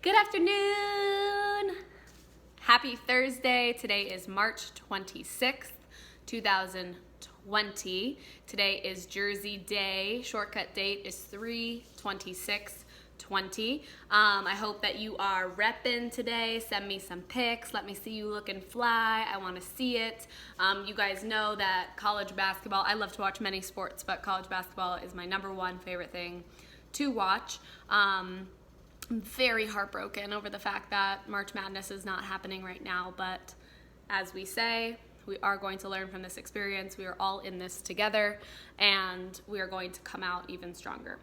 Good afternoon. Happy Thursday. Today is March 26th, 2020. Today is Jersey Day. Shortcut date is 3/26/20. I hope that you are repping today. Send me some pics. Let me see you looking fly. I want to see it. You guys know that college basketball, I love to watch many sports, but college basketball is my number one favorite thing to watch. I'm very heartbroken over the fact that March Madness is not happening right now, but as we say, we are going to learn from this experience. We are all in this together, and we are going to come out even stronger.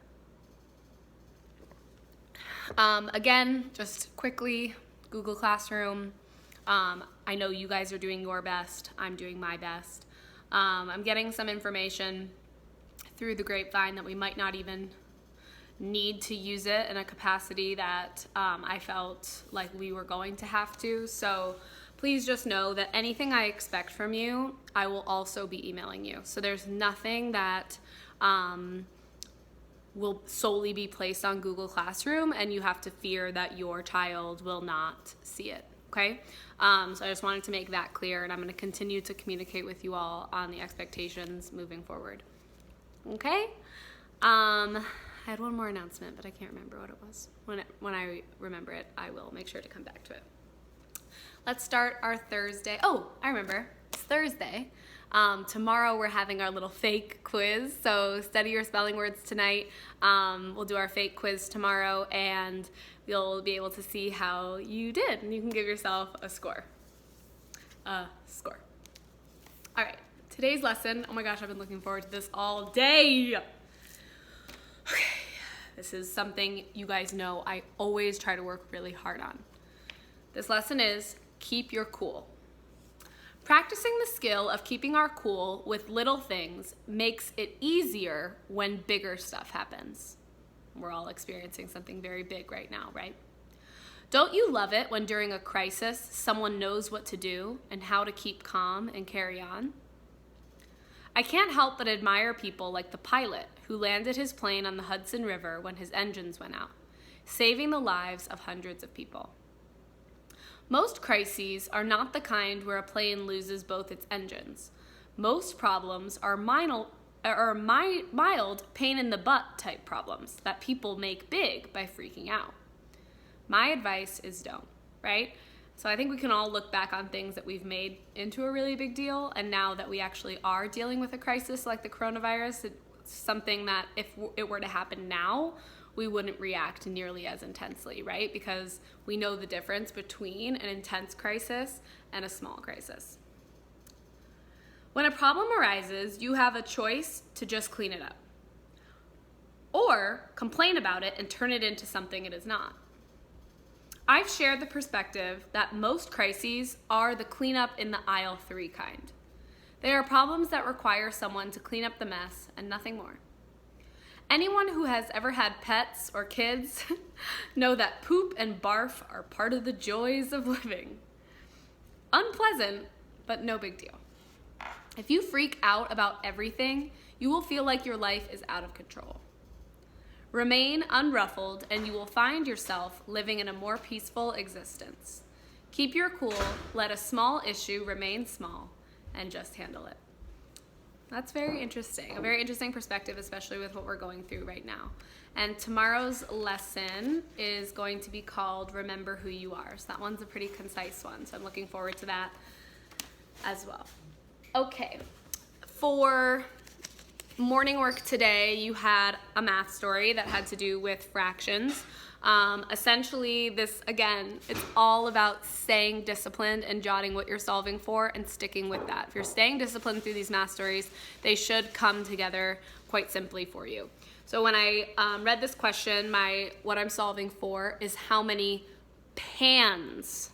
Again, just quickly, Google Classroom. I know you guys are doing your best. I'm doing my best. I'm getting some information through the grapevine that we might not even need to use it in a capacity that I felt like we were going to have to. So please just know that anything I expect from you, I will also be emailing you. So there's nothing that will solely be placed on Google Classroom and you have to fear that your child will not see it, okay? So I just wanted to make that clear, and I'm going to continue to communicate with you all on the expectations moving forward, okay? I had one more announcement, but I can't remember what it was. When I remember it, I will make sure to come back to it. Let's start our Thursday. Oh, I remember. It's Thursday. Tomorrow we're having our little fake quiz, so study your spelling words tonight. We'll do our fake quiz tomorrow, and you'll be able to see how you did, and you can give yourself a score. All right, today's lesson. Oh my gosh, I've been looking forward to this all day. Okay, this is something you guys know I always try to work really hard on. This lesson is keep your cool. Practicing the skill of keeping our cool with little things makes it easier when bigger stuff happens. We're all experiencing something very big right now, right? Don't you love it when during a crisis, someone knows what to do and how to keep calm and carry on? I can't help but admire people like the pilot who landed his plane on the Hudson River when his engines went out, saving the lives of hundreds of people. Most crises are not the kind where a plane loses both its engines. Most problems are mild pain in the butt type problems that people make big by freaking out. My advice is don't, right? So I think we can all look back on things that we've made into a really big deal, and now that we actually are dealing with a crisis like the coronavirus, it's something that if it were to happen now, we wouldn't react nearly as intensely, right? Because we know the difference between an intense crisis and a small crisis. When a problem arises, you have a choice to just clean it up, or complain about it and turn it into something it is not. I've shared the perspective that most crises are the cleanup in the aisle 3 kind. They are problems that require someone to clean up the mess and nothing more. Anyone who has ever had pets or kids know that poop and barf are part of the joys of living. Unpleasant, but no big deal. If you freak out about everything, you will feel like your life is out of control. Remain unruffled, and you will find yourself living in a more peaceful existence. Keep your cool, let a small issue remain small, and just handle it. That's very interesting, a very interesting perspective, especially with what we're going through right now. And tomorrow's lesson is going to be called Remember Who You Are. So that one's a pretty concise one, so I'm looking forward to that as well. Okay, for morning work today, you had a math story that had to do with fractions. Essentially, this, again, it's all about staying disciplined and jotting what you're solving for and sticking with that. If you're staying disciplined through these math stories, they should come together quite simply for you. So when I read this question, what I'm solving for is how many pans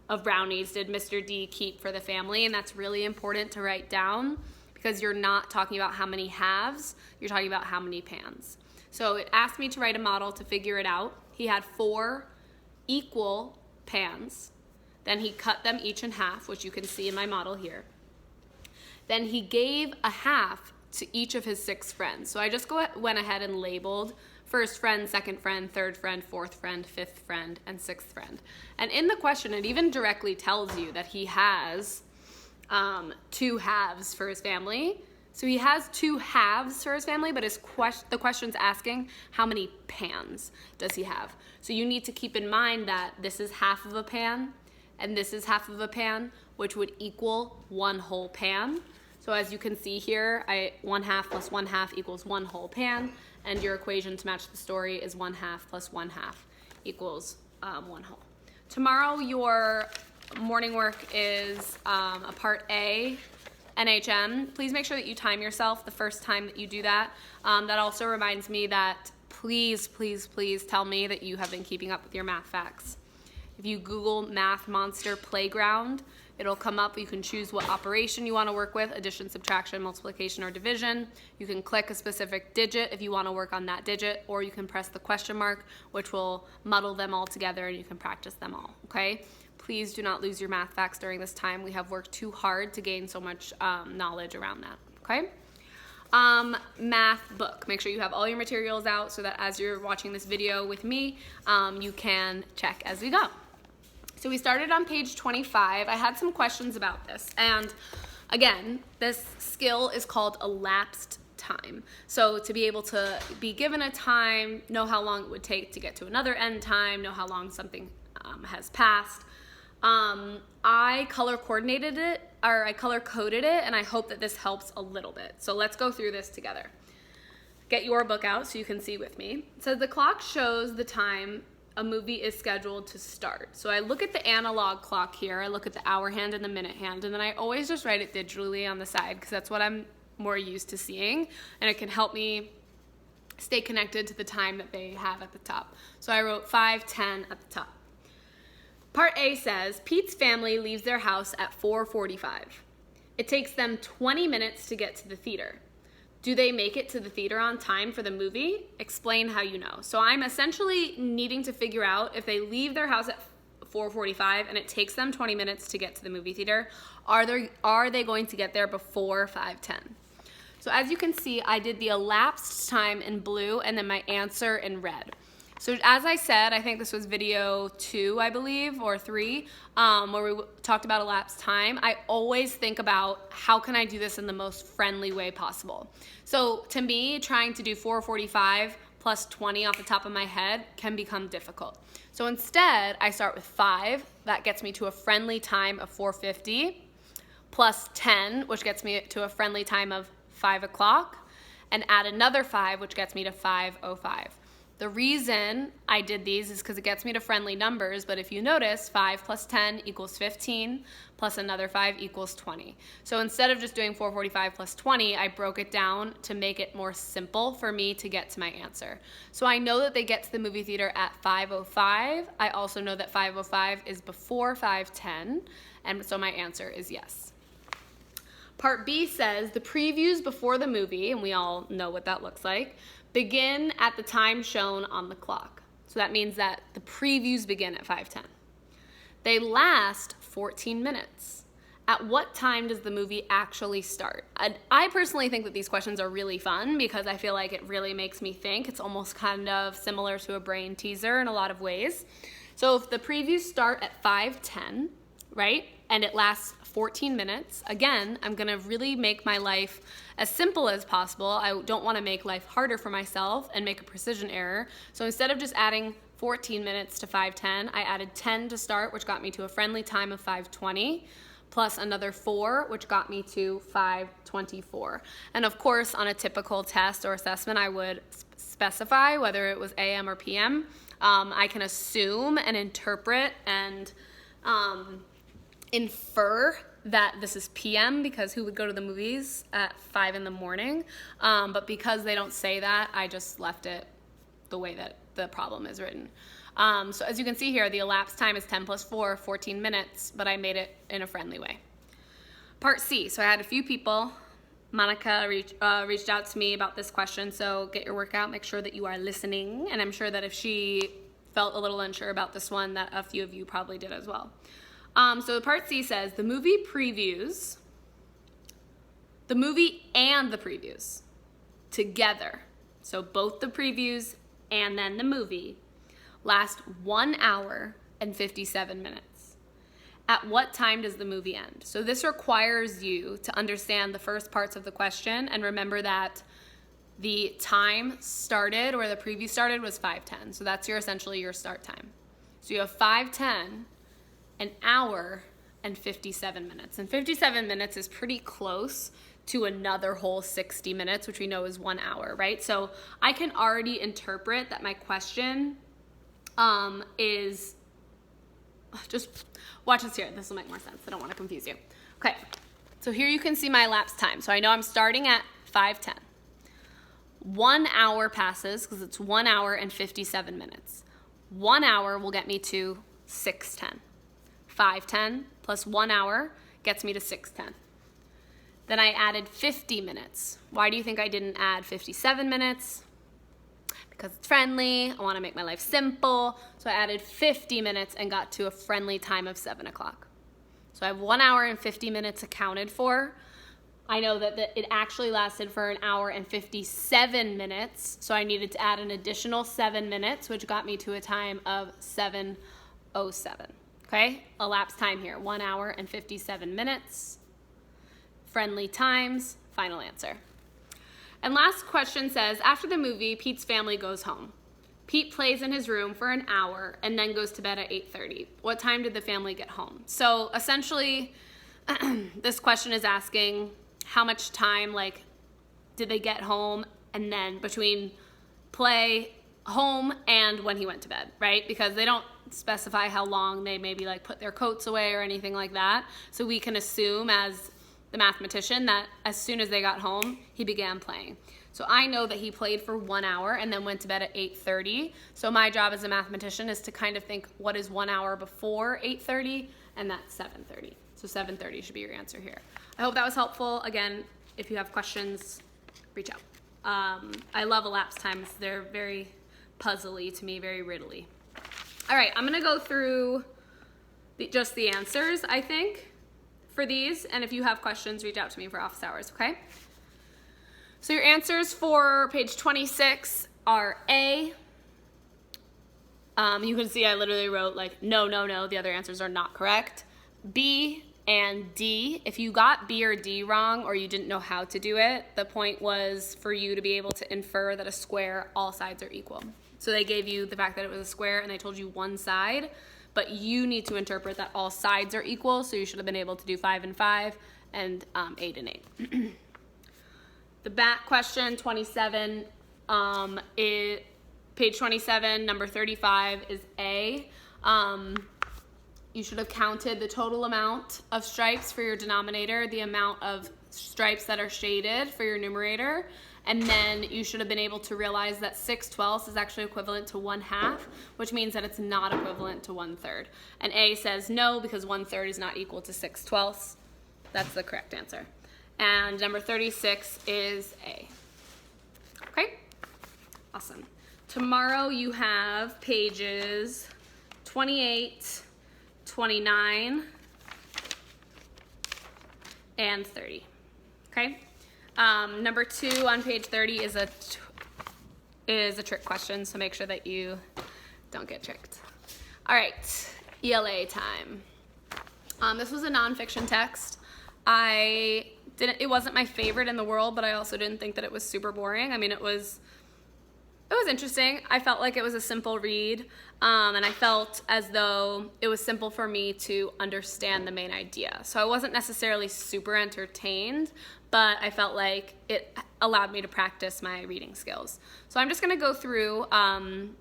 of brownies did Mr. D keep for the family, and that's really important to write down because you're not talking about how many halves, you're talking about how many pans. So it asked me to write a model to figure it out. He had 4 equal pans. Then he cut them each in half, which you can see in my model here. Then he gave a half to each of his 6 friends. So I just went ahead and labeled first friend, second friend, third friend, fourth friend, fifth friend, and sixth friend. And in the question, it even directly tells you that he has 2 halves for his family. So he has 2 halves for his family, but the question's asking how many pans does he have. So you need to keep in mind that this is half of a pan and this is half of a pan, which would equal 1 whole pan. So as you can see here, 1/2 plus 1/2 equals 1 whole pan, and your equation to match the story is 1/2 plus 1/2 equals 1 whole. Tomorrow your morning work is a part A, NHM. Please make sure that you time yourself the first time that you do that. That also reminds me that please tell me that you have been keeping up with your math facts. If you Google Math Monster Playground, it'll come up. You can choose what operation you want to work with, addition, subtraction, multiplication, or division. You can click a specific digit if you want to work on that digit, or you can press the question mark, which will muddle them all together and you can practice them all, okay? Please do not lose your math facts during this time. We have worked too hard to gain so much knowledge around that, okay? Math book. Make sure you have all your materials out so that as you're watching this video with me, you can check as we go. So we started on page 25. I had some questions about this. And again, this skill is called elapsed time. So to be able to be given a time, know how long it would take to get to another end time, know how long something has passed. I color coordinated it, or I color coded it, and I hope that this helps a little bit. So let's go through this together. Get your book out so you can see with me. It says the clock shows the time a movie is scheduled to start. So I look at the analog clock here, I look at the hour hand and the minute hand, and then I always just write it digitally on the side because that's what I'm more used to seeing, and it can help me stay connected to the time that they have at the top. So I wrote 5:10 at the top. Part A says, Pete's family leaves their house at 4:45. It takes them 20 minutes to get to the theater. Do they make it to the theater on time for the movie? Explain how you know. So I'm essentially needing to figure out if they leave their house at 4:45 and it takes them 20 minutes to get to the movie theater, are they going to get there before 5:10? So as you can see, I did the elapsed time in blue and then my answer in red. So as I said, I think this was video 2, I believe, or 3, where we talked about elapsed time. I always think about how can I do this in the most friendly way possible. So to me, trying to do 4:45 plus 20 off the top of my head can become difficult. So instead, I start with 5. That gets me to a friendly time of 4:50, plus 10, which gets me to a friendly time of 5 o'clock, and add another 5, which gets me to 5:05. The reason I did these is because it gets me to friendly numbers, but if you notice, 5 plus 10 equals 15, plus another 5 equals 20. So instead of just doing 4:45 plus 20, I broke it down to make it more simple for me to get to my answer. So I know that they get to the movie theater at 5:05. I also know that 5:05 is before 5:10, and so my answer is yes. Part B says the previews before the movie, and we all know what that looks like, begin at the time shown on the clock. So that means that the previews begin at 5:10. They last 14 minutes. At what time does the movie actually start? I personally think that these questions are really fun because I feel like it really makes me think. It's almost kind of similar to a brain teaser in a lot of ways. So if the previews start at 5:10, right, and it lasts 14 minutes, again, I'm gonna really make my life as simple as possible. I don't wanna make life harder for myself and make a precision error. So instead of just adding 14 minutes to 5:10, I added 10 to start, which got me to a friendly time of 5:20, plus another 4, which got me to 5:24. And of course, on a typical test or assessment, I would specify whether it was AM or PM. I can assume and interpret and infer that this is PM because who would go to the movies at 5 in the morning? But because they don't say that, I just left it the way that the problem is written. So as you can see here, the elapsed time is 10 plus 4, 14 minutes, but I made it in a friendly way. Part C, so I had a few people. Monica reached out to me about this question, so get your work out, make sure that you are listening, and I'm sure that if she felt a little unsure about this one, that a few of you probably did as well. So part C says, the movie previews, the movie and the previews together. So both the previews and then the movie last 1 hour and 57 minutes. At what time does the movie end? So this requires you to understand the first parts of the question and remember that the time started, or the preview started, was 5:10. So that's essentially your start time. So you have 5:10, an hour, and 57 minutes. And 57 minutes is pretty close to another whole 60 minutes, which we know is 1 hour, right? So I can already interpret that my question is, just watch this here. This will make more sense. I don't want to confuse you. Okay, so here you can see my elapsed time. So I know I'm starting at 5:10. 1 hour passes because it's 1 hour and 57 minutes. 1 hour will get me to 6:10. 5:10 plus 1 hour gets me to 6:10. Then I added 50 minutes. Why do you think I didn't add 57 minutes? Because it's friendly. I want to make my life simple. So I added 50 minutes and got to a friendly time of 7 o'clock. So I have 1 hour and 50 minutes accounted for. I know that it actually lasted for 1 hour and 57 minutes. So I needed to add an additional 7 minutes, which got me to a time of 7:07. Okay, elapsed time here, 1 hour and 57 minutes. Friendly times, final answer. And last question says, after the movie, Pete's family goes home. Pete plays in his room for 1 hour and then goes to bed at 8:30. What time did the family get home? So essentially, this question is asking how much time, like, did they get home, and then between play, home, and when he went to bed, right? Because they don't specify how long they maybe like put their coats away or anything like that. So we can assume as the mathematician that as soon as they got home, he began playing. So I know that he played for 1 hour and then went to bed at 8:30. So my job as a mathematician is to kind of think, what is 1 hour before 8:30? And that's 7:30. So 7:30 should be your answer here. I hope that was helpful. Again, if you have questions, reach out. I love elapsed times. They're very puzzly to me, very riddly. All right, I'm gonna go through just the answers, I think, for these. And if you have questions, reach out to me for office hours, okay? So your answers for page 26 are A. You can see I literally wrote like, no, no, no. The other answers are not correct. B and D. If you got B or D wrong or you didn't know how to do it, the point was for you to be able to infer that a square, all sides are equal. So they gave you the fact that it was a square and they told you one side, but you need to interpret that all sides are equal. So you should have been able to do 5 and 5 and 8 and 8. The back question, 27, is page 27, number 35 is A. You should have counted the total amount of stripes for your denominator, the amount of stripes that are shaded for your numerator, and then you should have been able to realize that 6/12 is actually equivalent to 1/2, which means that it's not equivalent to 1/3. And A says no, because 1/3 is not equal to 6/12. That's the correct answer. And number 36 is A. Okay, awesome. Tomorrow you have pages 28, 29, and 30, okay? Number 2 on page 30 is a trick question, so make sure that you don't get tricked. All right, ELA time. This was a nonfiction text. It wasn't my favorite in the world, but I also didn't think that it was super boring. I mean, it was interesting. I felt like it was a simple read, and I felt as though it was simple for me to understand the main idea. So I wasn't necessarily super entertained, but I felt like it allowed me to practice my reading skills. So I'm just gonna go through and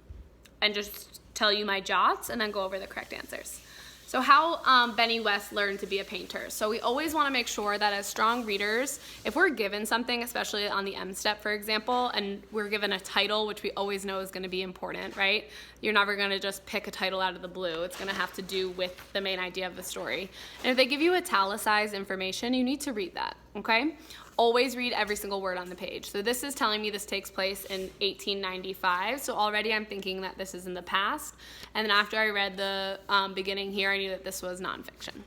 just tell you my jots and then go over the correct answers. So how Benny West learned to be a painter. So we always want to make sure that as strong readers, if we're given something, especially on the M step, for example, and we're given a title, which we always know is going to be important, right? You're never going to just pick a title out of the blue. It's going to have to do with the main idea of the story. And if they give you italicized information, you need to read that, okay? Always read every single word on the page. So this is telling me this takes place in 1895. So already I'm thinking that this is in the past. And then after I read the beginning here, I knew that this was nonfiction.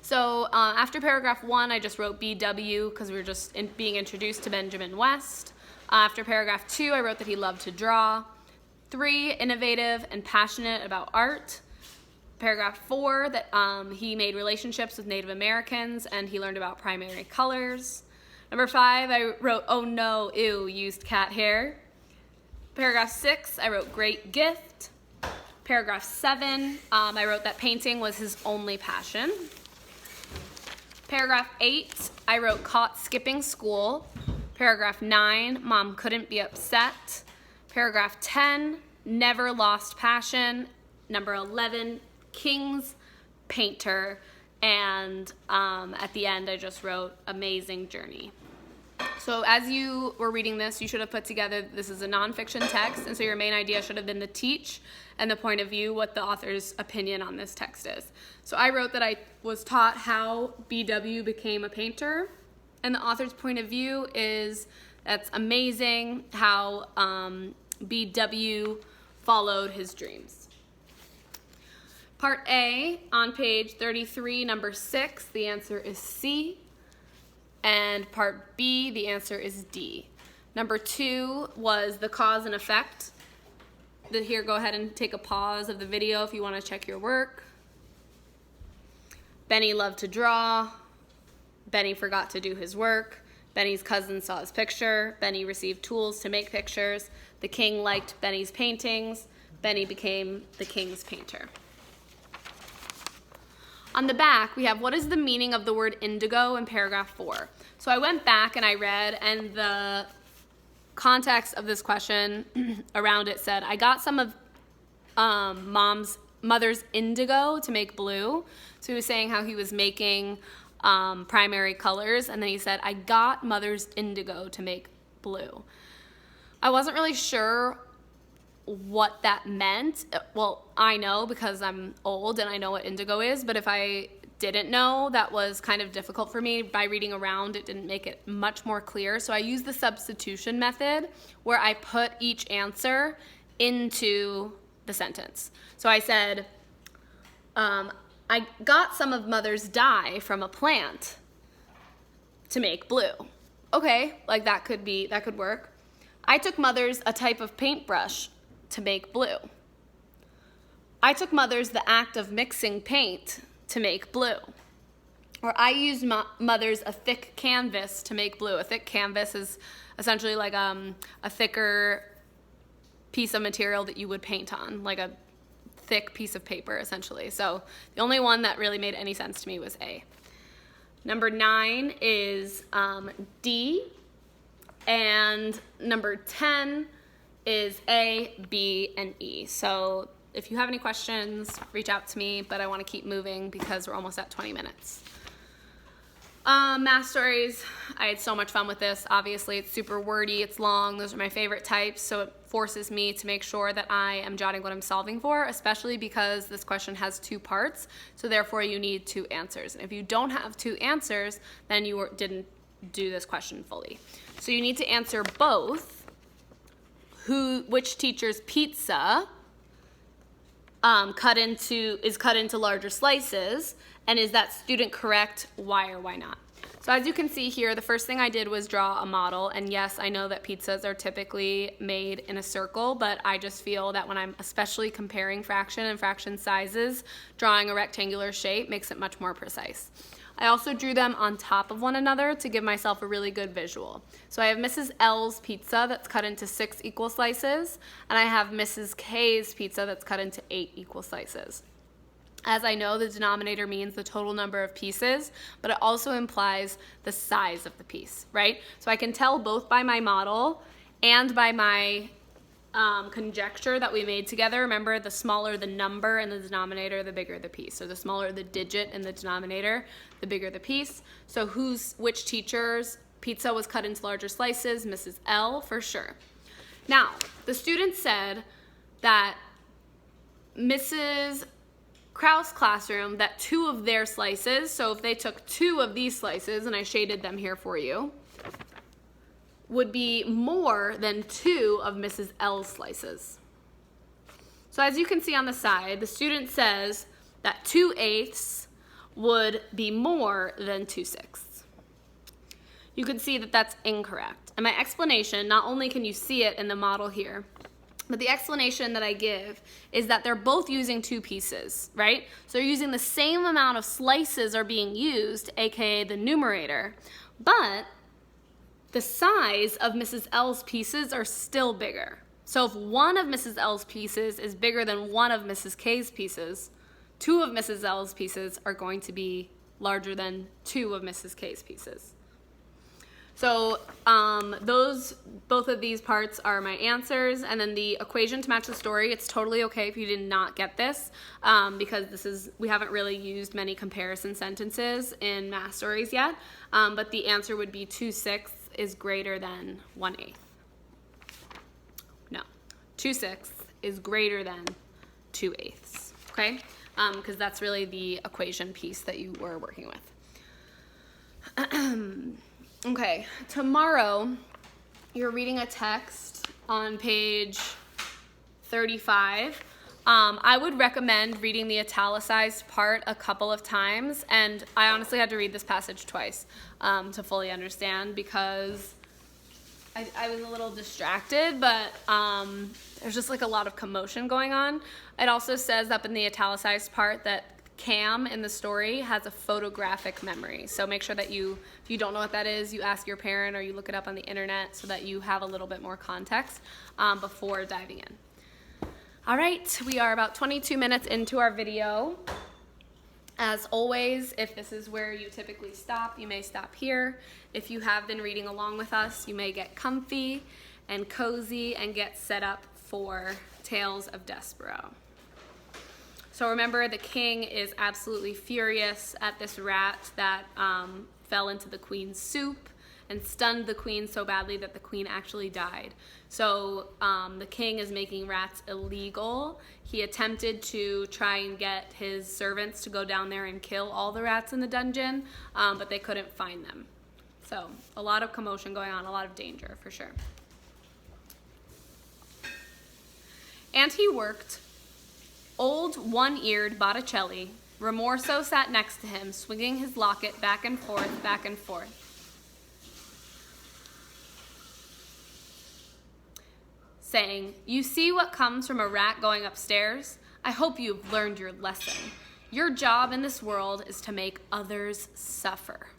So after paragraph 1, I just wrote BW because we were just being introduced to Benjamin West. After paragraph 2, I wrote that he loved to draw. 3, innovative and passionate about art. Paragraph 4, that he made relationships with Native Americans and he learned about primary colors. Number 5, I wrote, oh no, ew, used cat hair. Paragraph 6, I wrote great gift. Paragraph 7, I wrote that painting was his only passion. Paragraph 8, I wrote caught skipping school. Paragraph 9, mom couldn't be upset. Paragraph 10, never lost passion. Number 11, king's painter. And at the end, I just wrote amazing journey. So as you were reading this, you should have put together, this is a nonfiction text, and so your main idea should have been the teach and the point of view, what the author's opinion on this text is. So I wrote that I was taught how BW became a painter, and the author's point of view is that's amazing how BW followed his dreams. Part A, on page 33, number 6, the answer is C. And part B, the answer is D. Number 2 was the cause and effect. Here, go ahead and take a pause of the video if you want to check your work. Benny loved to draw. Benny forgot to do his work. Benny's cousin saw his picture. Benny received tools to make pictures. The king liked Benny's paintings. Benny became the king's painter. On the back, we have what is the meaning of the word indigo in paragraph 4. So I went back and I read, and the context of this question around it said, I got some of mother's indigo to make blue. So he was saying how he was making primary colors, and then he said, I got mother's indigo to make blue. I wasn't really sure what that meant. Well, I know because I'm old and I know what indigo is, but if I didn't know, that was kind of difficult for me. By reading around, it didn't make it much more clear. So I used the substitution method where I put each answer into the sentence. So I said, I got some of mother's dye from a plant to make blue. Okay, like that could work. I took mother's a type of paintbrush to make blue. I took mother's the act of mixing paint to make blue. Or I used mother's a thick canvas to make blue. A thick canvas is essentially like a thicker piece of material that you would paint on, like a thick piece of paper essentially. So the only one that really made any sense to me was A. Number 9 is D, and number 10 is A, B, and E. So if you have any questions, reach out to me, but I want to keep moving because we're almost at 20 minutes. Math stories, I had so much fun with this. Obviously, it's super wordy, it's long, those are my favorite types, so it forces me to make sure that I am jotting what I'm solving for, especially because this question has 2 parts, so therefore you need 2 answers. And if you don't have 2 answers, then you didn't do this question fully. So you need to answer both. Which teacher's pizza is cut into larger slices, and is that student correct? Why or why not? So as you can see here, the first thing I did was draw a model, and yes, I know that pizzas are typically made in a circle, but I just feel that when I'm especially comparing fraction and fraction sizes, drawing a rectangular shape makes it much more precise. I also drew them on top of one another to give myself a really good visual. So I have Mrs. L's pizza that's cut into 6 equal slices, and I have Mrs. K's pizza that's cut into 8 equal slices. As I know, the denominator means the total number of pieces, but it also implies the size of the piece, right? So I can tell both by my model and by my conjecture that we made together. Remember, the smaller the number in the denominator, the bigger the piece. So the smaller the digit in the denominator, the bigger the piece. So which teacher's pizza was cut into larger slices? Mrs. L, for sure. Now, the student said that Mrs. Kraus' classroom, that 2 of their slices, so if they took 2 of these slices, and I shaded them here for you, would be more than 2 of Mrs. L's slices. So as you can see on the side, the student says that 2/8 would be more than 2/6. you can see that that's incorrect. And my explanation, not only can you see it in the model here, but the explanation that I give is that they're both using 2 pieces, right? So they're using the same amount of slices are being used, aka the numerator, but the size of Mrs. L's pieces are still bigger. So if one of Mrs. L's pieces is bigger than one of Mrs. K's pieces, 2 of Mrs. L's pieces are going to be larger than 2 of Mrs. K's pieces. So both of these parts are my answers, and then the equation to match the story. It's totally okay if you did not get this, because we haven't really used many comparison sentences in math stories yet, but the answer would be 2/6 is greater than 1/8. No, 2/6 is greater than 2/8, okay? Because that's really the equation piece that you were working with. Okay, tomorrow you're reading a text on page 35. I would recommend reading the italicized part a couple of times, and I honestly had to read this passage twice to fully understand, because I was a little distracted, but there's just like a lot of commotion going on. It also says up in the italicized part that Cam in the story has a photographic memory. So make sure that if you don't know what that is, you ask your parent or you look it up on the internet so that you have a little bit more context before diving in. All right, we are about 22 minutes into our video. As always, if this is where you typically stop, you may stop here. If you have been reading along with us, you may get comfy and cozy and get set up for Tales of Despereaux. So remember, the king is absolutely furious at this rat that fell into the queen's soup and stunned the queen so badly that the queen actually died. So the king is making rats illegal. He attempted to try and get his servants to go down there and kill all the rats in the dungeon, but they couldn't find them. So a lot of commotion going on, a lot of danger for sure. And he worked. Old one-eared Botticelli, Rimorso sat next to him, swinging his locket back and forth, saying, "You see what comes from a rat going upstairs? I hope you've learned your lesson. Your job in this world is to make others suffer."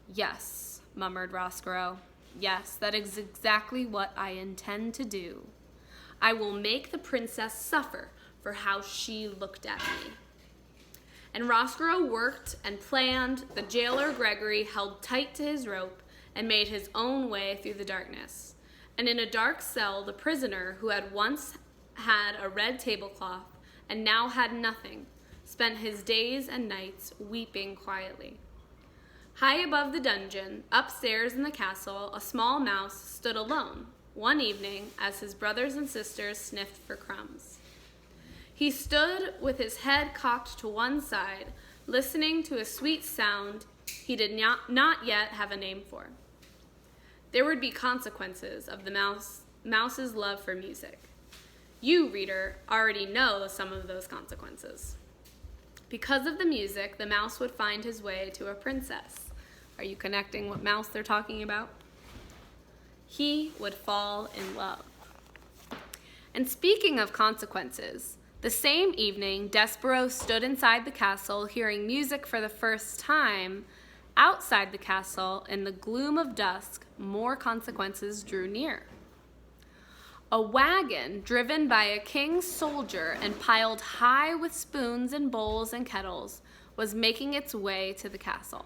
"Yes," murmured Roscoe. "Yes, that is exactly what I intend to do. I will make the princess suffer for how she looked at me." And Roscoe worked and planned. The jailer Gregory held tight to his rope and made his own way through the darkness. And in a dark cell, the prisoner, who had once had a red tablecloth and now had nothing, spent his days and nights weeping quietly. High above the dungeon, upstairs in the castle, a small mouse stood alone one evening as his brothers and sisters sniffed for crumbs. He stood with his head cocked to one side, listening to a sweet sound he did not yet have a name for. There would be consequences of the mouse's love for music. You, reader, already know some of those consequences. Because of the music, the mouse would find his way to a princess. Are you connecting what mouse they're talking about? He would fall in love. And speaking of consequences, the same evening, Despereaux stood inside the castle, hearing music for the first time. Outside the castle, in the gloom of dusk, more consequences drew near. A wagon driven by a king's soldier and piled high with spoons and bowls and kettles was making its way to the castle.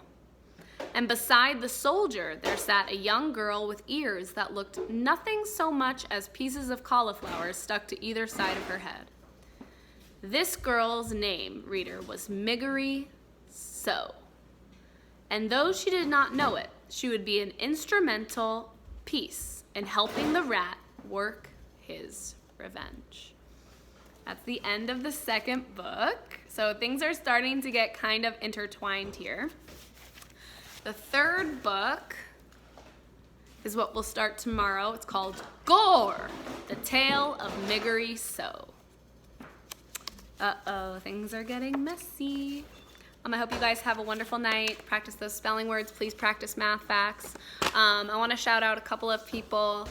And beside the soldier, there sat a young girl with ears that looked nothing so much as pieces of cauliflower stuck to either side of her head. This girl's name, reader, was Miggery So. And though she did not know it, she would be an instrumental piece in helping the rat work his revenge. That's the end of the second book. So things are starting to get kind of intertwined here. The third book is what we'll start tomorrow. It's called Gore, The Tale of Miggery So. Uh-oh, things are getting messy. I hope you guys have a wonderful night. Practice those spelling words. Please practice math facts. I want to shout out a couple of people.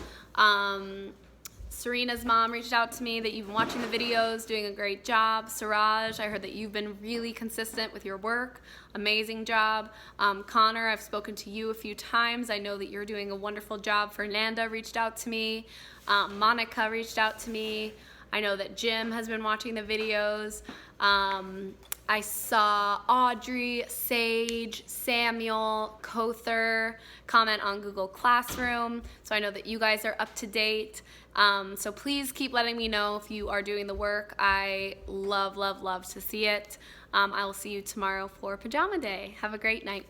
Serena's mom reached out to me that you've been watching the videos, doing a great job. Siraj, I heard that you've been really consistent with your work. Amazing job. Connor, I've spoken to you a few times. I know that you're doing a wonderful job. Fernanda reached out to me. Monica reached out to me. I know that Jim has been watching the videos. I saw Audrey, Sage, Samuel, Kother comment on Google Classroom, so I know that you guys are up to date. So please keep letting me know if you are doing the work. I love, love, love to see it. I will see you tomorrow for Pajama Day. Have a great night.